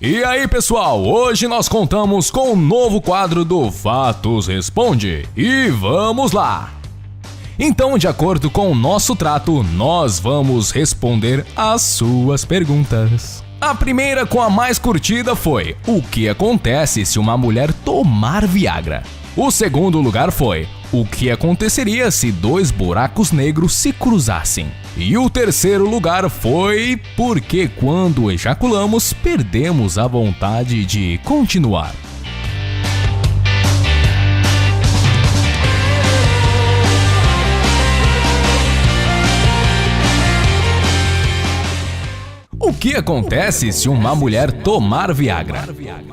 E aí pessoal, hoje nós contamos com um novo quadro do Fatos Responde e vamos lá! Então, de acordo com o nosso trato, nós vamos responder as suas perguntas. A primeira, com a mais curtida, foi: o que acontece se uma mulher tomar Viagra? O segundo lugar foi: o que aconteceria se dois buracos negros se cruzassem? E o terceiro lugar foi: por que quando ejaculamos perdemos a vontade de continuar? O que acontece se uma mulher tomar Viagra?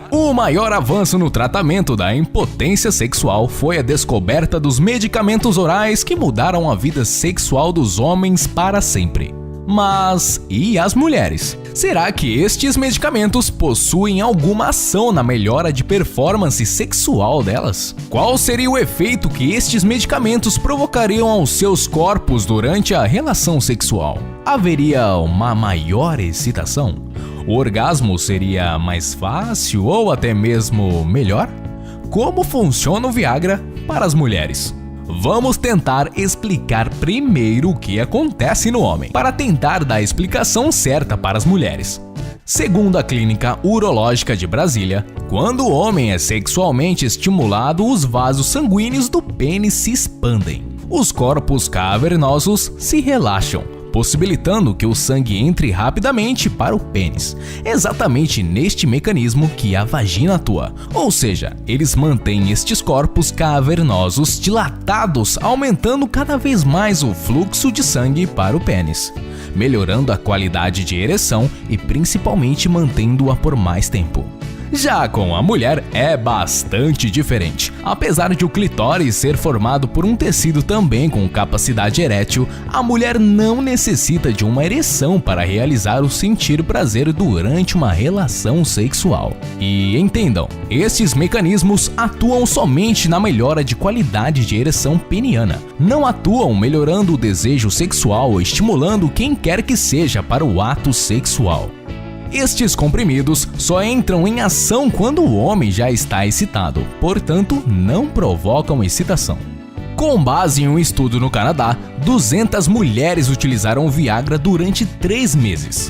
O maior avanço no tratamento da impotência sexual foi a descoberta dos medicamentos orais que mudaram a vida sexual dos homens para sempre. Mas e as mulheres? Será que estes medicamentos possuem alguma ação na melhora de performance sexual delas? Qual seria o efeito que estes medicamentos provocariam aos seus corpos durante a relação sexual? Haveria uma maior excitação? O orgasmo seria mais fácil ou até mesmo melhor? Como funciona o Viagra para as mulheres? Vamos tentar explicar primeiro o que acontece no homem, para tentar dar a explicação certa para as mulheres. Segundo a Clínica Urológica de Brasília, quando o homem é sexualmente estimulado, os vasos sanguíneos do pênis se expandem. Os corpos cavernosos se relaxam, possibilitando que o sangue entre rapidamente para o pênis. Exatamente neste mecanismo que a vagina atua, ou seja, eles mantêm estes corpos cavernosos dilatados, aumentando cada vez mais o fluxo de sangue para o pênis, melhorando a qualidade de ereção e principalmente mantendo-a por mais tempo. Já com a mulher é bastante diferente. Apesar de o clitóris ser formado por um tecido também com capacidade erétil, a mulher não necessita de uma ereção para realizar o sentir prazer durante uma relação sexual. E entendam, estes mecanismos atuam somente na melhora de qualidade de ereção peniana. Não atuam melhorando o desejo sexual ou estimulando quem quer que seja para o ato sexual. Estes comprimidos só entram em ação quando o homem já está excitado, portanto, não provocam excitação. Com base em um estudo no Canadá, 200 mulheres utilizaram o Viagra durante 3 meses.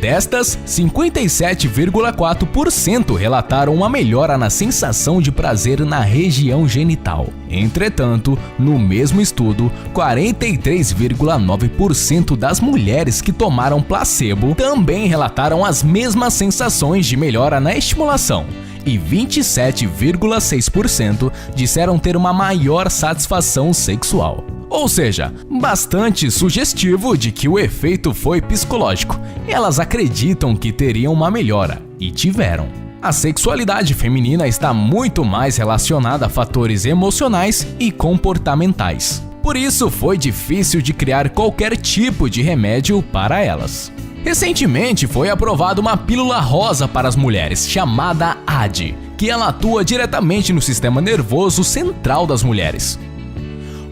Destas, 57,4% relataram uma melhora na sensação de prazer na região genital. Entretanto, no mesmo estudo, 43,9% das mulheres que tomaram placebo também relataram as mesmas sensações de melhora na estimulação. E 27,6% disseram ter uma maior satisfação sexual. Ou seja, bastante sugestivo de que o efeito foi psicológico. Elas acreditam que teriam uma melhora, e tiveram. A sexualidade feminina está muito mais relacionada a fatores emocionais e comportamentais. Por isso, foi difícil de criar qualquer tipo de remédio para elas. Recentemente foi aprovada uma pílula rosa para as mulheres, chamada AD, que ela atua diretamente no sistema nervoso central das mulheres.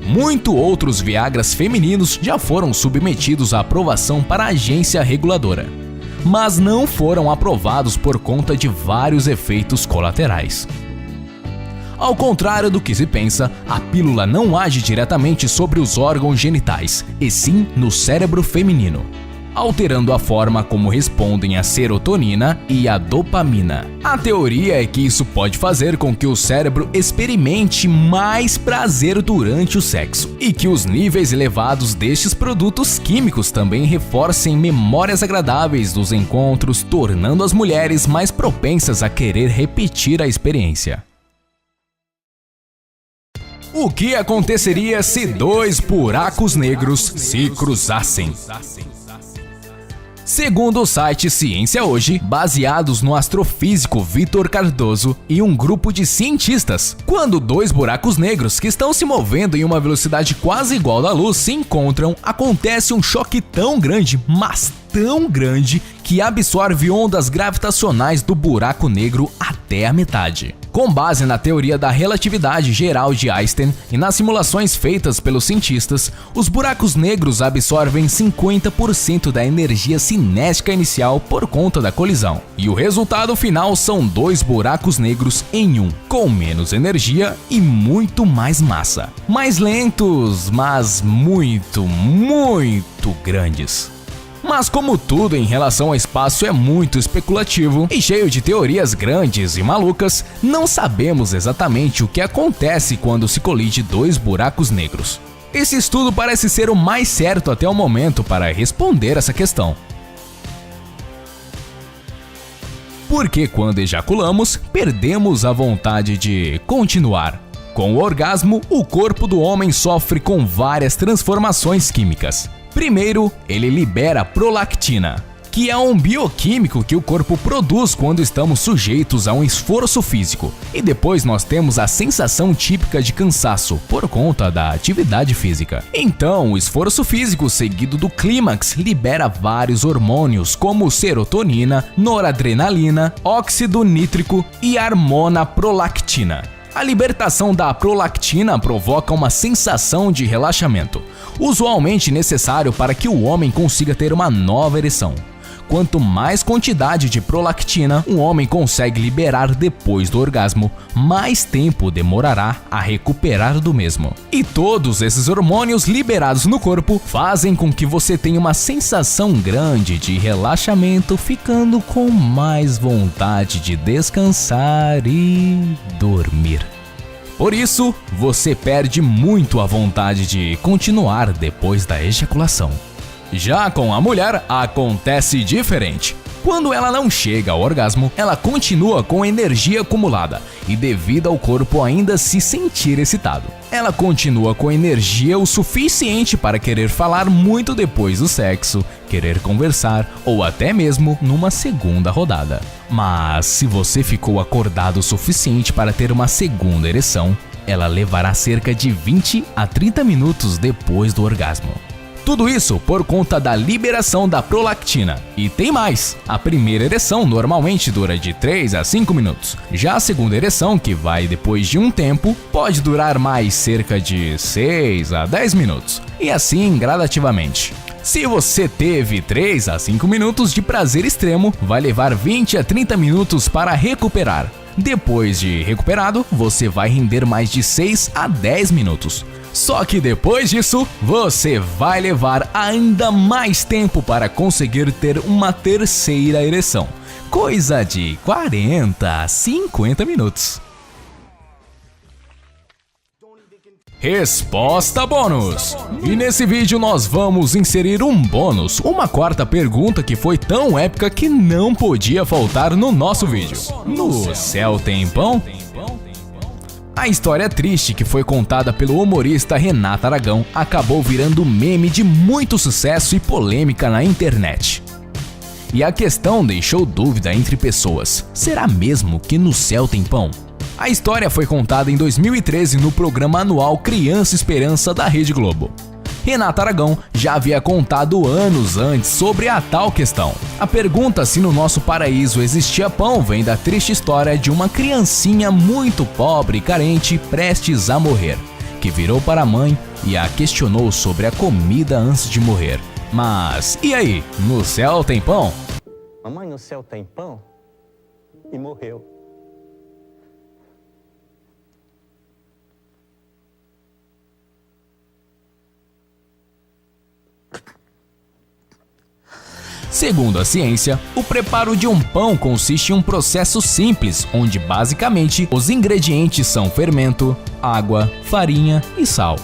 Muitos outros Viagras femininos já foram submetidos à aprovação para a agência reguladora, mas não foram aprovados por conta de vários efeitos colaterais. Ao contrário do que se pensa, a pílula não age diretamente sobre os órgãos genitais, e sim no cérebro feminino, alterando a forma como respondem a serotonina e a dopamina. A teoria é que isso pode fazer com que o cérebro experimente mais prazer durante o sexo e que os níveis elevados destes produtos químicos também reforcem memórias agradáveis dos encontros, tornando as mulheres mais propensas a querer repetir a experiência. O que aconteceria se dois buracos negros se cruzassem? Segundo o site Ciência Hoje, baseados no astrofísico Vitor Cardoso e um grupo de cientistas, quando dois buracos negros que estão se movendo em uma velocidade quase igual da luz se encontram, acontece um choque tão grande, mas tão grande, que absorve ondas gravitacionais do buraco negro até a metade. Com base na teoria da relatividade geral de Einstein e nas simulações feitas pelos cientistas, os buracos negros absorvem 50% da energia cinética inicial por conta da colisão. E o resultado final são dois buracos negros em um, com menos energia e muito mais massa. Mais lentos, mas muito grandes. Mas como tudo em relação ao espaço é muito especulativo e cheio de teorias grandes e malucas, não sabemos exatamente o que acontece quando se colide dois buracos negros. Esse estudo parece ser o mais certo até o momento para responder essa questão. Porque quando ejaculamos, perdemos a vontade de continuar. Com o orgasmo, o corpo do homem sofre com várias transformações químicas. Primeiro, ele libera prolactina, que é um bioquímico que o corpo produz quando estamos sujeitos a um esforço físico. E depois nós temos a sensação típica de cansaço por conta da atividade física. Então, o esforço físico seguido do clímax libera vários hormônios como serotonina, noradrenalina, óxido nítrico e a hormona prolactina. A libertação da prolactina provoca uma sensação de relaxamento, usualmente necessário para que o homem consiga ter uma nova ereção. Quanto mais quantidade de prolactina um homem consegue liberar depois do orgasmo, mais tempo demorará a recuperar do mesmo. E todos esses hormônios liberados no corpo fazem com que você tenha uma sensação grande de relaxamento, ficando com mais vontade de descansar e dormir. Por isso, você perde muito a vontade de continuar depois da ejaculação. Já com a mulher, acontece diferente. Quando ela não chega ao orgasmo, ela continua com energia acumulada e devido ao corpo ainda se sentir excitado. Ela continua com energia o suficiente para querer falar muito depois do sexo, querer conversar ou até mesmo numa segunda rodada. Mas se você ficou acordado o suficiente para ter uma segunda ereção, ela levará cerca de 20 a 30 minutos depois do orgasmo. Tudo isso por conta da liberação da prolactina. E tem mais! A primeira ereção normalmente dura de 3 a 5 minutos. Já a segunda ereção, que vai depois de um tempo, pode durar mais cerca de 6 a 10 minutos. E assim gradativamente. Se você teve 3 a 5 minutos de prazer extremo, vai levar 20 a 30 minutos para recuperar. Depois de recuperado, você vai render mais de 6 a 10 minutos. Só que depois disso, você vai levar ainda mais tempo para conseguir ter uma terceira ereção. Coisa de 40 a 50 minutos. Resposta bônus! E nesse vídeo nós vamos inserir um bônus, uma quarta pergunta que foi tão épica que não podia faltar no nosso vídeo. No céu tem pão? A história triste que foi contada pelo humorista Renato Aragão acabou virando meme de muito sucesso e polêmica na internet. E a questão deixou dúvida entre pessoas: será mesmo que no céu tem pão? A história foi contada em 2013 no programa anual Criança Esperança da Rede Globo. Renato Aragão já havia contado anos antes sobre a tal questão. A pergunta se no nosso paraíso existia pão vem da triste história de uma criancinha muito pobre e carente prestes a morrer, que virou para a mãe e a questionou sobre a comida antes de morrer. Mas e aí, no céu tem pão? Mamãe, no céu tem pão? E morreu. Segundo a ciência, o preparo de um pão consiste em um processo simples, onde basicamente os ingredientes são fermento, água, farinha e sal.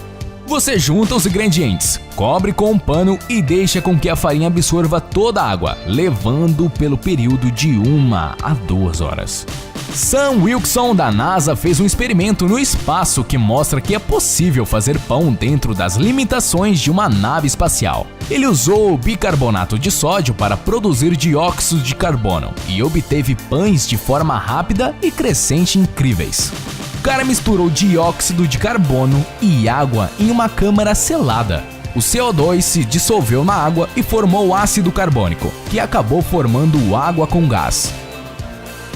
Você junta os ingredientes, cobre com um pano e deixa com que a farinha absorva toda a água, levando pelo período de 1 a 2 horas. Sam Wilson da NASA fez um experimento no espaço que mostra que é possível fazer pão dentro das limitações de uma nave espacial. Ele usou bicarbonato de sódio para produzir dióxido de carbono e obteve pães de forma rápida e crescente incríveis. O cara misturou dióxido de carbono e água em uma câmara selada. O CO2 se dissolveu na água e formou ácido carbônico, que acabou formando água com gás.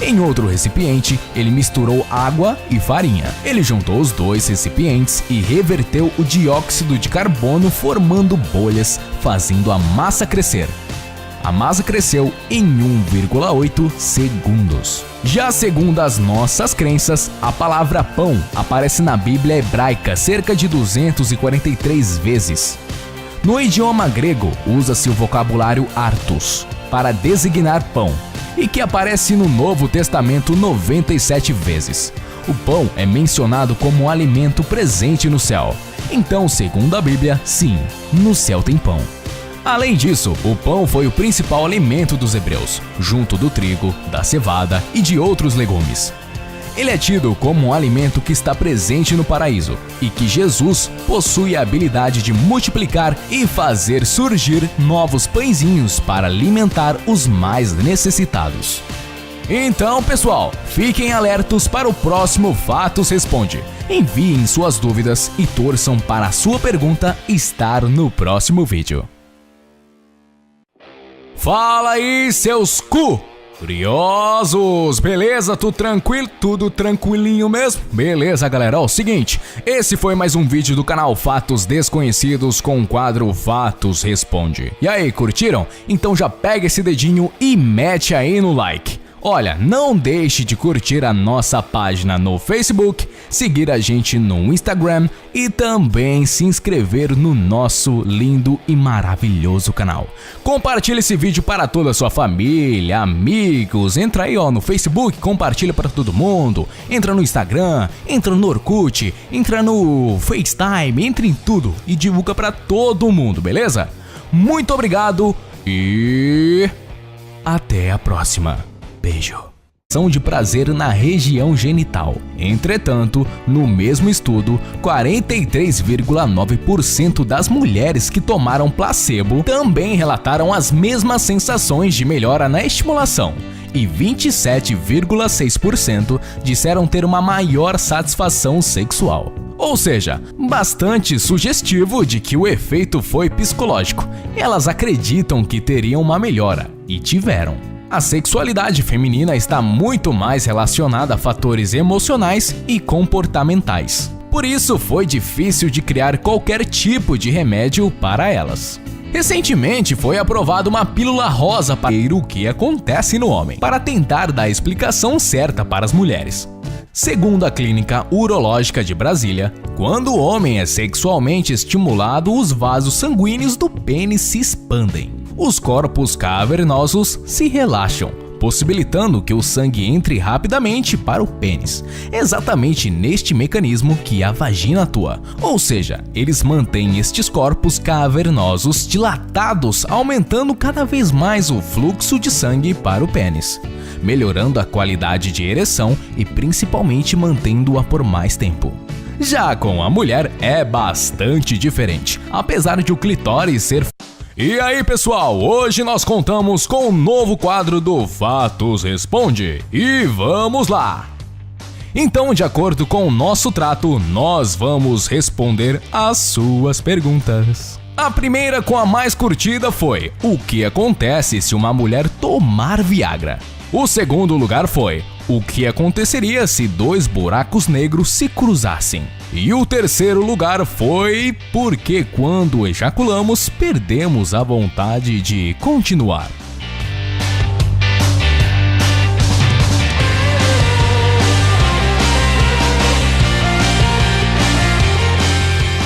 Em outro recipiente, ele misturou água e farinha. Ele juntou os dois recipientes e reverteu o dióxido de carbono, formando bolhas, fazendo a massa crescer. A massa cresceu em 1,8 segundos. Já segundo as nossas crenças, a palavra pão aparece na Bíblia hebraica cerca de 243 vezes. No idioma grego, usa-se o vocabulário artos para designar pão, e que aparece no Novo Testamento 97 vezes. O pão é mencionado como um alimento presente no céu. Então, segundo a Bíblia, sim, no céu tem pão. Além disso, o pão foi o principal alimento dos hebreus, junto do trigo, da cevada e de outros legumes. Ele é tido como um alimento que está presente no paraíso e que Jesus possui a habilidade de multiplicar e fazer surgir novos pãezinhos para alimentar os mais necessitados. Então, pessoal, fiquem alertos para o próximo Fatos Responde. Enviem suas dúvidas e torçam para a sua pergunta estar no próximo vídeo. Fala aí, seus curiosos! Beleza? Tudo tranquilinho mesmo? Beleza, galera? Ó, o seguinte, esse foi mais um vídeo do canal Fatos Desconhecidos com o quadro Fatos Responde. E aí, curtiram? Então já pega esse dedinho e mete aí no like. Olha, não deixe de curtir a nossa página no Facebook, seguir a gente no Instagram e também se inscrever no nosso lindo e maravilhoso canal. Compartilhe esse vídeo para toda a sua família, amigos. Entra aí no Facebook, compartilha para todo mundo. Entra no Instagram, entra no Orkut, entra no FaceTime, entra em tudo e divulga para todo mundo, beleza? Muito obrigado e até a próxima. Beijo. De prazer na região genital. Entretanto, no mesmo estudo, 43,9% das mulheres que tomaram placebo também relataram as mesmas sensações de melhora na estimulação, e 27,6% disseram ter uma maior satisfação sexual. Ou seja, bastante sugestivo de que o efeito foi psicológico. Elas acreditam que teriam uma melhora, e tiveram. A sexualidade feminina está muito mais relacionada a fatores emocionais e comportamentais. Por isso, foi difícil de criar qualquer tipo de remédio para elas. Recentemente foi aprovada uma pílula rosa para o que acontece no homem, para tentar dar a explicação certa para as mulheres. Segundo a Clínica Urológica de Brasília, quando o homem é sexualmente estimulado, os vasos sanguíneos do pênis se expandem. Os corpos cavernosos se relaxam, possibilitando que o sangue entre rapidamente para o pênis. Exatamente neste mecanismo que a vagina atua, ou seja, eles mantêm estes corpos cavernosos dilatados, aumentando cada vez mais o fluxo de sangue para o pênis, melhorando a qualidade de ereção e principalmente mantendo-a por mais tempo. Já com a mulher é bastante diferente, apesar de o clitóris ser... E aí, pessoal, hoje nós contamos com um novo quadro do Fatos Responde, e vamos lá! Então, de acordo com o nosso trato, nós vamos responder as suas perguntas. A primeira, com a mais curtida, foi: o que acontece se uma mulher tomar Viagra? O segundo lugar foi: o que aconteceria se dois buracos negros se cruzassem? E o terceiro lugar foi: porque quando ejaculamos, perdemos a vontade de continuar.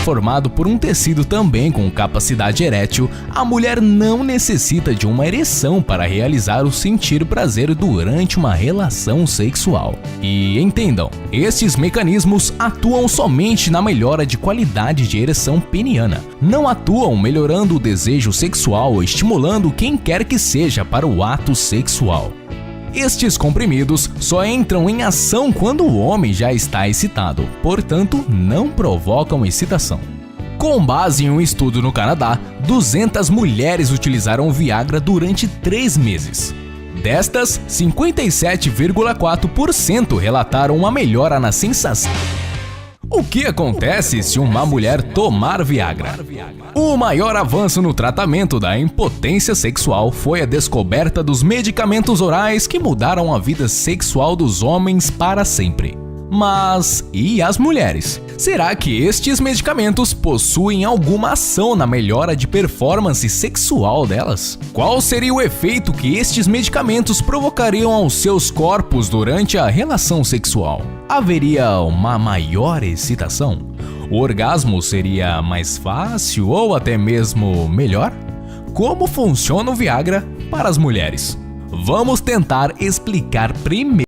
Formado por um tecido também com capacidade erétil, a mulher não necessita de uma ereção para realizar o sentir prazer durante uma relação sexual. E entendam, estes mecanismos atuam somente na melhora de qualidade de ereção peniana. Não atuam melhorando o desejo sexual ou estimulando quem quer que seja para o ato sexual. Estes comprimidos só entram em ação quando o homem já está excitado, portanto, não provocam excitação. Com base em um estudo no Canadá, 200 mulheres utilizaram o Viagra durante 3 meses. Destas, 57,4% relataram uma melhora na sensação. O que acontece se uma mulher tomar Viagra? O maior avanço no tratamento da impotência sexual foi a descoberta dos medicamentos orais que mudaram a vida sexual dos homens para sempre. Mas e as mulheres? Será que estes medicamentos possuem alguma ação na melhora de performance sexual delas? Qual seria o efeito que estes medicamentos provocariam aos seus corpos durante a relação sexual? Haveria uma maior excitação? O orgasmo seria mais fácil ou até mesmo melhor? Como funciona o Viagra para as mulheres? Vamos tentar explicar primeiro.